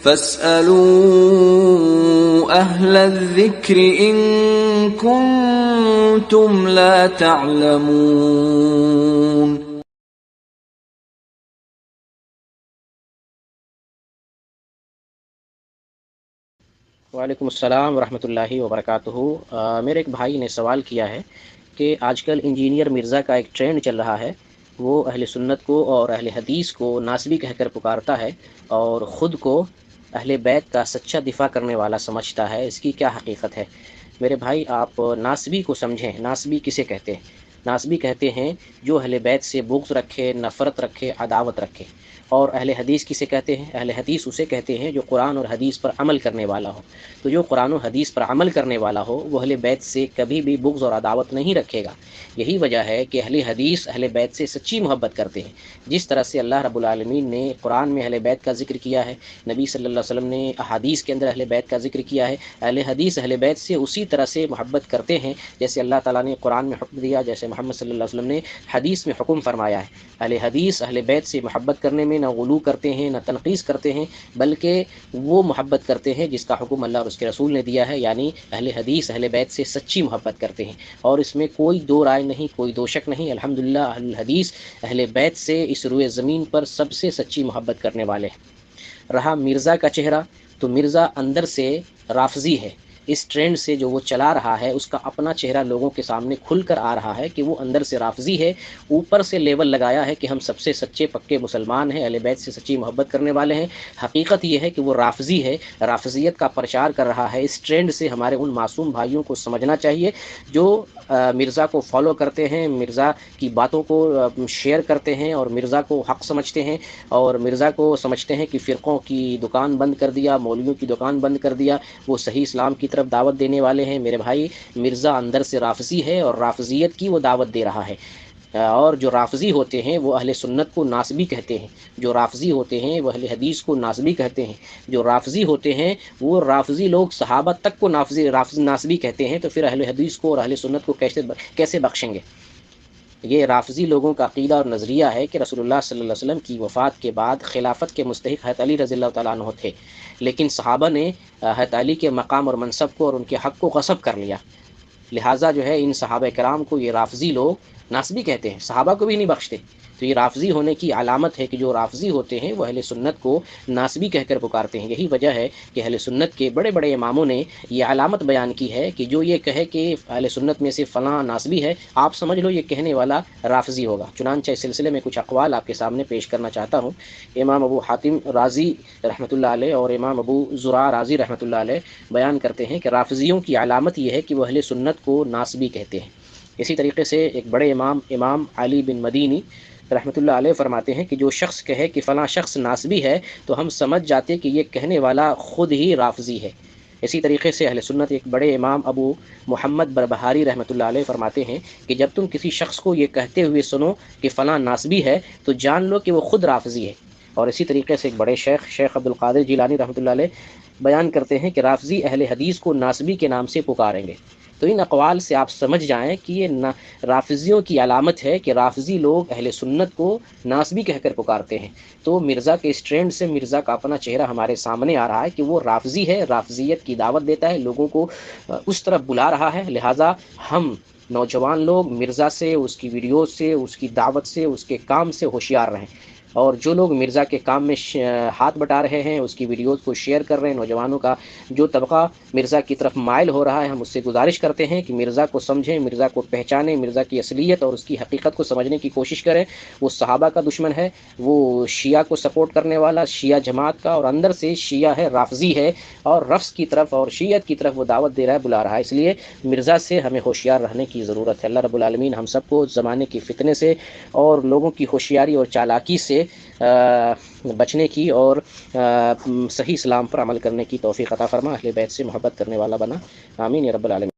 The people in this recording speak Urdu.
فاسألوا أهل الذكر إن كنتم لا تعلمون۔ وعلیکم السلام ورحمۃ اللہ وبرکاتہ۔ میرے ایک بھائی نے سوال کیا ہے کہ آج کل انجینئر مرزا کا ایک ٹرینڈ چل رہا ہے، وہ اہل سنت کو اور اہل حدیث کو ناسبی کہہ کر پکارتا ہے اور خود کو اہل بیت کا سچا دفاع کرنے والا سمجھتا ہے، اس کی کیا حقیقت ہے؟ میرے بھائی، آپ ناسبی کو سمجھیں۔ ناسبی کسے کہتے ہیں؟ ناسبی کہتے ہیں جو اہل بیت سے بغض رکھے، نفرت رکھے، عداوت رکھے۔ اور اہل حدیث کسے کہتے ہیں؟ اہل حدیث اسے کہتے ہیں جو قرآن اور حدیث پر عمل کرنے والا ہو۔ تو جو قرآن و حدیث پر عمل کرنے والا ہو وہ اہل بیت سے کبھی بھی بغض اور عداوت نہیں رکھے گا۔ یہی وجہ ہے کہ اہل حدیث اہل بیت سے سچی محبت کرتے ہیں۔ جس طرح سے اللہ رب العالمین نے قرآن میں اہل بیت کا ذکر کیا ہے، نبی صلی اللہ علیہ وسلم نے احادیث کے اندر اہل بیت کا ذکر کیا ہے، اہل حدیث اہل بیت سے اسی طرح سے محبت کرتے ہیں جیسے اللہ تعالیٰ نے قرآن میں حکم دیا، جیسے محمد صلی اللہ علیہ وسلم نے حدیث میں حکم فرمایا ہے۔ اہل حدیث اہل بیت سے محبت کرنے میں نہ غلو کرتے ہیں، نہ تنقیص کرتے ہیں، بلکہ وہ محبت کرتے ہیں جس کا حکم اللہ اور اس کے رسول نے دیا ہے، یعنی اہل حدیث اہل بیت سے سچی محبت کرتے ہیں، اور اس میں کوئی دو رائے نہیں، کوئی دو شک نہیں۔ الحمدللہ اہل حدیث اہل بیت سے اس روئے زمین پر سب سے سچی محبت کرنے والے ہیں۔ رہا مرزا کا چہرہ، تو مرزا اندر سے رافضی ہے۔ اس ٹرینڈ سے جو وہ چلا رہا ہے اس کا اپنا چہرہ لوگوں کے سامنے کھل کر آ رہا ہے کہ وہ اندر سے رافضی ہے۔ اوپر سے لیبل لگایا ہے کہ ہم سب سے سچے پکے مسلمان ہیں، اہل بیت سے سچی محبت کرنے والے ہیں۔ حقیقت یہ ہے کہ وہ رافضی ہے، رافضیت کا پرچار کر رہا ہے۔ اس ٹرینڈ سے ہمارے ان معصوم بھائیوں کو سمجھنا چاہیے جو مرزا کو فالو کرتے ہیں، مرزا کی باتوں کو شیئر کرتے ہیں اور مرزا کو حق سمجھتے ہیں، اور مرزا کو سمجھتے ہیں کہ فرقوں کی دکان بند کر دیا، مولویوں کی دکان بند کر دیا، وہ صحیح اسلام کی طرف دعوت دینے والے ہیں۔ میرے بھائی، مرزا اندر سے رافضی ہے اور رافضیت کی وہ دعوت دے رہا ہے۔ اور جو رافضی ہوتے ہیں وہ اہل سنت کو ناسبی کہتے ہیں، جو رافضی ہوتے ہیں وہ اہل حدیث کو ناسبی کہتے ہیں، جو رافضی ہوتے ہیں وہ رافضی لوگ صحابہ تک کو ناسبی کہتے ہیں، تو پھر اہل حدیث کو اور اہل سنت کو کیسے بخشیں گے؟ یہ رافضی لوگوں کا عقیدہ اور نظریہ ہے کہ رسول اللہ صلی اللہ علیہ وسلم کی وفات کے بعد خلافت کے مستحق حضرت علی رضی اللہ تعالیٰ عنہ تھے، لیکن صحابہ نے حضرت علی کے مقام اور منصب کو اور ان کے حق کو غصب کر لیا، لہٰذا جو ہے ان صحابہ کرام کو یہ رافضی لوگ ناسبی کہتے ہیں، صحابہ کو بھی نہیں بخشتے۔ تو یہ رافضی ہونے کی علامت ہے کہ جو رافضی ہوتے ہیں وہ اہل سنت کو ناسبی کہہ کر پکارتے ہیں۔ یہی وجہ ہے کہ اہل سنت کے بڑے بڑے اماموں نے یہ علامت بیان کی ہے کہ جو یہ کہے کہ اہل سنت میں سے فلاں ناسبی ہے، آپ سمجھ لو یہ کہنے والا رافضی ہوگا۔ چنانچہ اس سلسلے میں کچھ اقوال آپ کے سامنے پیش کرنا چاہتا ہوں۔ امام ابو حاتم رازی رحمۃ اللہ علیہ اور امام ابو زرع رازی رحمۃ اللہ علیہ بیان کرتے ہیں کہ رافضیوں کی علامت یہ ہے کہ وہ اہل سنت کو ناسبی کہتے ہیں۔ اسی طریقے سے ایک بڑے امام علی بن مدینی رحمۃ اللہ علیہ فرماتے ہیں کہ جو شخص کہے کہ فلاں شخص ناسبی ہے تو ہم سمجھ جاتے کہ یہ کہنے والا خود ہی رافضی ہے۔ اسی طریقے سے اہل سنت ایک بڑے امام ابو محمد بربہاری رحمۃ اللہ علیہ فرماتے ہیں کہ جب تم کسی شخص کو یہ کہتے ہوئے سنو کہ فلاں ناسبی ہے تو جان لو کہ وہ خود رافضی ہے۔ اور اسی طریقے سے ایک بڑے شیخ عبد القادر جیلانی رحمۃ اللہ علیہ بیان کرتے ہیں کہ رافضی اہل حدیث کو ناسبی کے نام سے پکاریں گے۔ تو ان اقوال سے آپ سمجھ جائیں کہ یہ رافضیوں کی علامت ہے کہ رافضی لوگ اہل سنت کو ناسبی کہہ کر پکارتے ہیں۔ تو مرزا کے اس ٹرینڈ سے مرزا کا اپنا چہرہ ہمارے سامنے آ رہا ہے کہ وہ رافضی ہے، رافضیت کی دعوت دیتا ہے، لوگوں کو اس طرف بلا رہا ہے۔ لہٰذا ہم نوجوان لوگ مرزا سے، اس کی ویڈیوز سے، اس کی دعوت سے، اس کے کام سے ہوشیار رہیں، اور جو لوگ مرزا کے کام میں ہاتھ بٹا رہے ہیں، اس کی ویڈیوز کو شیئر کر رہے ہیں، نوجوانوں کا جو طبقہ مرزا کی طرف مائل ہو رہا ہے، ہم اس سے گزارش کرتے ہیں کہ مرزا کو سمجھیں، مرزا کو پہچانیں، مرزا کی اصلیت اور اس کی حقیقت کو سمجھنے کی کوشش کریں۔ وہ صحابہ کا دشمن ہے، وہ شیعہ کو سپورٹ کرنے والا، شیعہ جماعت کا، اور اندر سے شیعہ ہے، رافضی ہے، اور رفض کی طرف اور شیعت کی طرف وہ دعوت دے رہا ہے، بلا رہا ہے۔ اس لیے مرزا سے ہمیں ہوشیار رہنے کی ضرورت ہے۔ اللہ رب العالمین ہم سب کو زمانے کی فتنے سے اور لوگوں کی ہوشیاری اور چالاکی سے بچنے کی اور صحیح اسلام پر عمل کرنے کی توفیق عطا فرما، اہل بیت سے محبت کرنے والا بنا، آمین یا رب العالمین۔